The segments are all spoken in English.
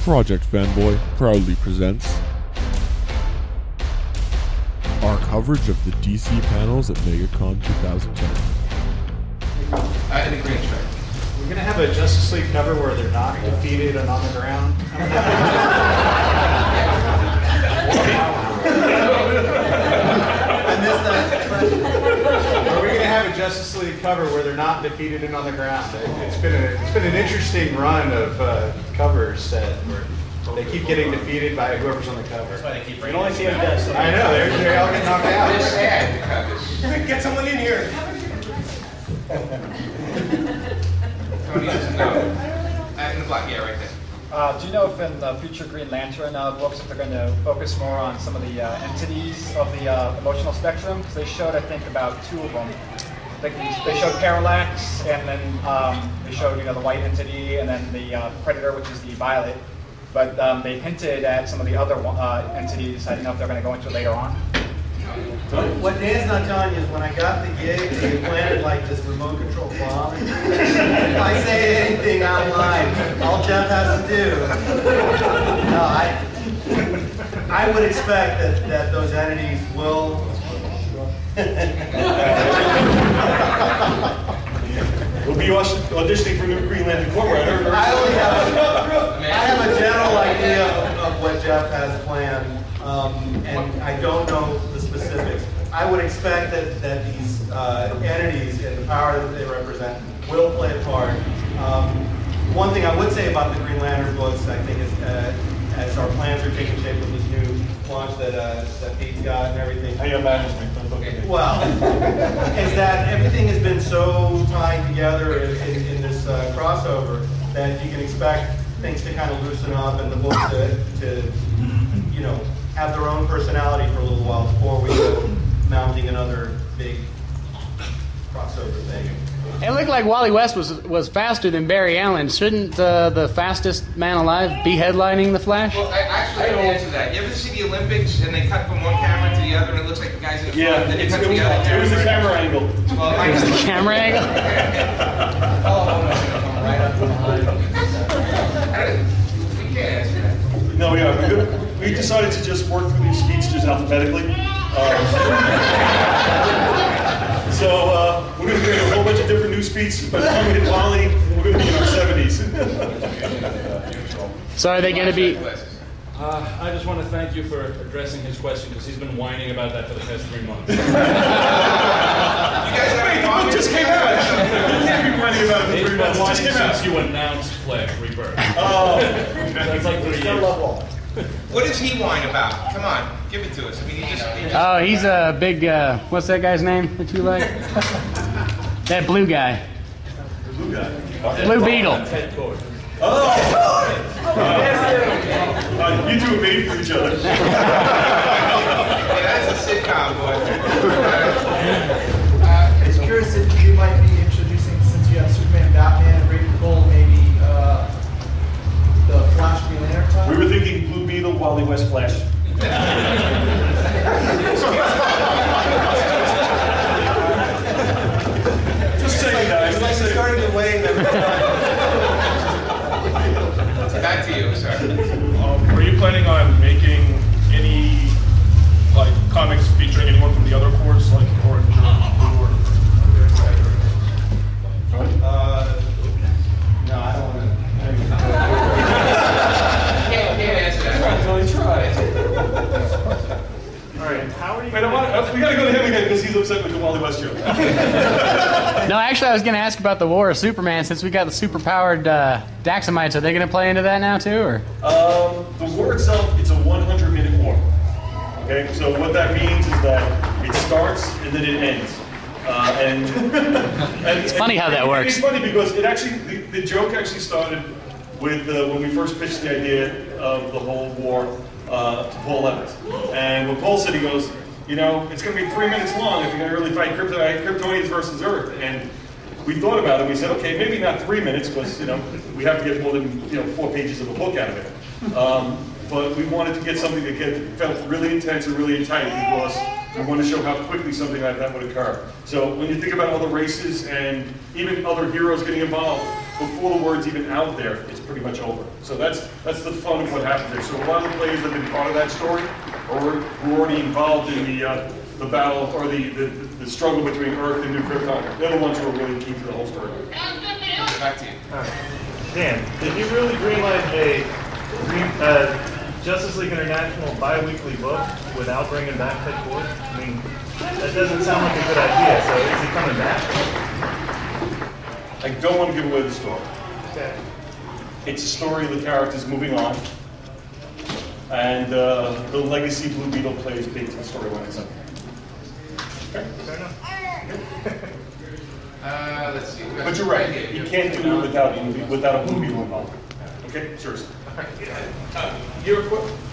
Project Fanboy proudly presents our coverage of the DC panels at MegaCon 2010. In the green shirt. We're going to have a Justice League cover where they're not defeated and on the ground. I missed that. Are we going to have a Justice League cover where they're not defeated and on the ground? It's been an interesting run of covers where they keep getting defeated by whoever's on the cover. That's why they keep You don't see them dead. I know, they all get knocked out. They're sad covers. Get someone in here. Tony doesn't know. In the black, yeah, right there. Do you know if in the future Green Lantern books, if they're going to focus more on some of the entities of the emotional spectrum? Because they showed, I think, about two of them. They showed Parallax, and then they showed the white entity, and then the Predator, which is the violet. But they hinted at some of the other entities. I don't know if they're going to go into it later on. What Dan's not telling you is when I got the gig, they planted like this remote control bomb. If I say anything online, all Jeff has to do. No, I would expect that those entities will. We'll be auditioning for new Green Lantern Corps. I have a general idea of what Jeff has planned, and I don't know the specifics. I would expect that these entities and the power that they represent will play a part. One thing I would say about the Green Lantern books, I think, is as our plans are taking shape with this new launch that Pete's got and everything. How you imagine me? Well, is that everything has been so tied together in this crossover that you can expect things to kind of loosen up and the books to have their own personality for a little while before we go mounting another big crossover thing. It looked like Wally West was faster than Barry Allen. Shouldn't the fastest man alive be headlining the Flash? Well, I don't answer that. You ever see the Olympics and they cut from one camera to the other and it looks like the guy's in the front, then they cut to the other camera? It was the camera angle. Well, It was the camera angle? Right up behind. We can't answer that. No, we decided to just work through these speedsters alphabetically. So we're going to create a whole bunch of different new speedsters. By the time we hit Wally, we're going to be in our 70s. So are they going to be... I just want to thank you for addressing his question because he's been whining about that for the past 3 months. You guys have any The book just came out. You can't be whining about it for 3 months. It just came out. Since you announced Flash Rebirth. Oh. That's like 3 years. What does he whine about? Come on, give it to us. I mean, he just Oh, he's a big... what's that guy's name that you like? That blue guy. Blue guy. Blue Beetle. Ted Cord. You two are made for each other. yeah, that's a sitcom, boy. It's curious if you might be introducing, since you have Superman, Batman, Raven Gold, maybe the Flash Green Lantern time? We were thinking Blue Beetle, Wally West, Flash. Just saying, guys. It's like starting to wave every time. Back to you, sir. Are you planning on making any comics featuring anyone from the other corps, like Orange or No, I don't want to. Can't answer that. Tony, try. All right. How are you? Wait, we gotta go to him again because he's upset with the Wally West joke. No, actually, I was going to ask about the War of Superman since we got the super-powered Daxamites. Are they going to play into that now, too? Or? The war itself, it's a 100-minute war. Okay, so what that means is that it starts and then it ends. It's funny how that works. It's funny because it actually, the joke actually started with when we first pitched the idea of the whole war to Paul Evans. And when Paul said, he goes, it's going to be 3 minutes long if you're going to really fight Kryptonians versus Earth. And we thought about it. We said, okay, maybe not 3 minutes because we have to get more than 4 pages of a book out of it. But we wanted to get something that felt really intense and really tight because we want to show how quickly something like that would occur. So when you think about other races and even other heroes getting involved, before the word's even out there, it's pretty much over. So that's the fun of what happens there. So a lot of the players that have been part of that story were already involved in the battle or the struggle between Earth and New Krypton. They're the ones who are really key to the whole story. Back to you. Dan, did you really greenlight a Justice League International bi-weekly book without bringing back Ted Ford? I mean, that doesn't sound like a good idea, so is he coming back? I don't want to give away the story. Okay. It's a story of the characters moving on, and the legacy Blue Beetle plays big to the storyline itself. Okay. Fair enough. Let's see. But you're right. You can't do it without a Blue Beetle involved. Okay, seriously. You're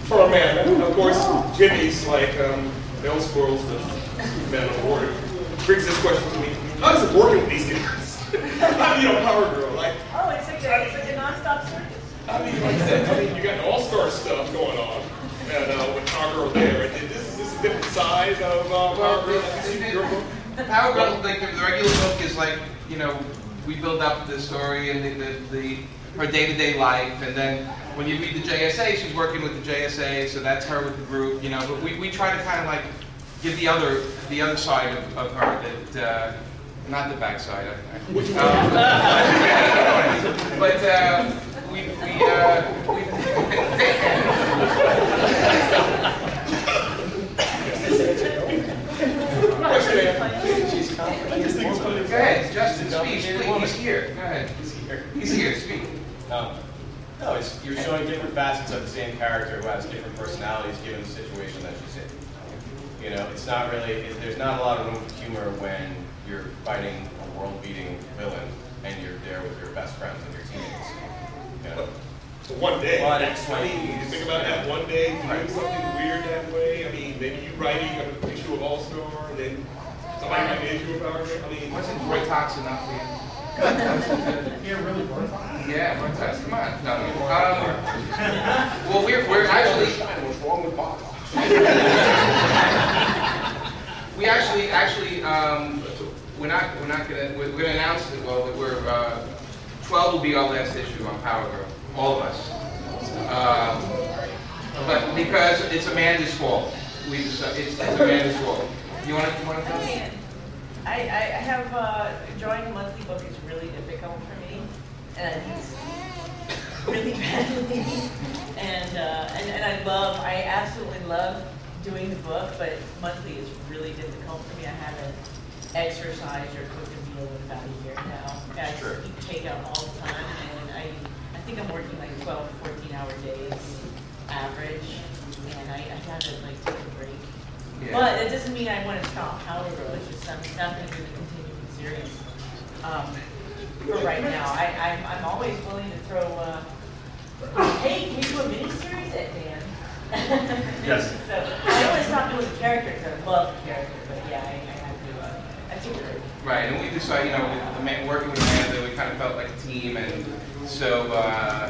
for a man, of course. Jimmy's like Bell Squirrels, the man of the water. Brings this question to me: how does it working with these guys? How do you know Power Girl? Like, oh, it's like a nonstop circus. I mean, like I said, you got all-star stuff going on, and with Power Girl there. And this is a different side of Power Girl. Power Girl, like the regular book is like, you know, we build up the story and her day-to-day life, and then when you read the JSA, she's working with the JSA, so that's her with the group, you know. But we try to kind of like give the other side of her that. Not the backside. But we Go ahead, Justin, speak. He's here. Go ahead. He's here. Speak. No, you're showing different facets of the same character who has different personalities given the situation that she's in. You know, it's not really. There's not a lot of room for humor when you're fighting a world-beating villain and you're there with your best friends and your teammates. You know? One day. Well, I mean, you think about that one day, doing something weird that way. I mean, maybe you writing an issue of All-Star, and then somebody writing an issue of Power Girl. I mean, wasn't Roy Tox enough for you? Yeah, really. Yeah, Roy Tox. Come on. No. Well, we're actually. What's wrong with Bob? We actually, we're gonna announce that. Well, that we're 12 will be our last issue on Power Girl, all of us. But because it's Amanda's fault, it's Amanda's fault. You want to tell me? I have drawing a monthly book is really difficult for me, and it's really badly. And I absolutely love doing the book, but monthly is really difficult for me. I haven't exercised or cooked a meal in about a year now. I eat takeout all the time, and I think I'm working like 12 to 14-hour days average, and I haven't like taken a break. Yeah. But it doesn't mean I want to stop Power Girl. It's just I'm not going to do the continuing series for right now. I'm always willing to throw. Hey, can we do a miniseries at Dan? Yes. So I don't want to stop doing the character because I love the character, but yeah, I have to. I took a break. Right, and we decided, you know, working with Amanda, we kind of felt like a team, and so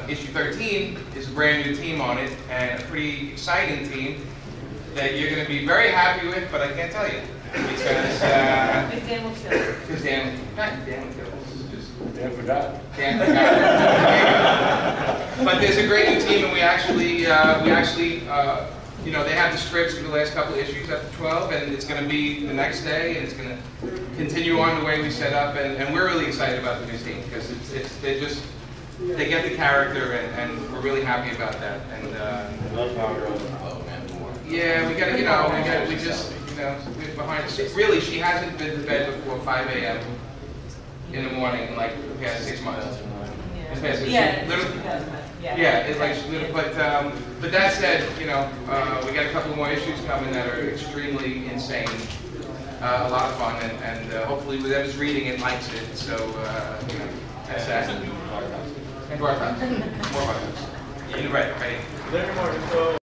issue 13 is a brand new team on it, and a pretty exciting team that you're going to be very happy with, but I can't tell you because Dan will kill it. Because Dan will kill it. Dan forgot. But there's a great new team, and we actually, you know, they have the scripts for the last couple of issues up to 12, and it's going to be the next day, and it's going to continue on the way we set up, and we're really excited about the new team because they get the character, and we're really happy about that. And love Power Girl. Oh man, more. yeah, we're behind the scenes. Really, she hasn't been to bed before 5 a.m. in the morning in like the past 6 months. It's like but that said, you know, we got a couple more issues coming that are extremely insane, a lot of fun, and hopefully whoever's reading it likes it. So you know, that's that. And Barthouse. More Barthouse. Right. Larry Martin, so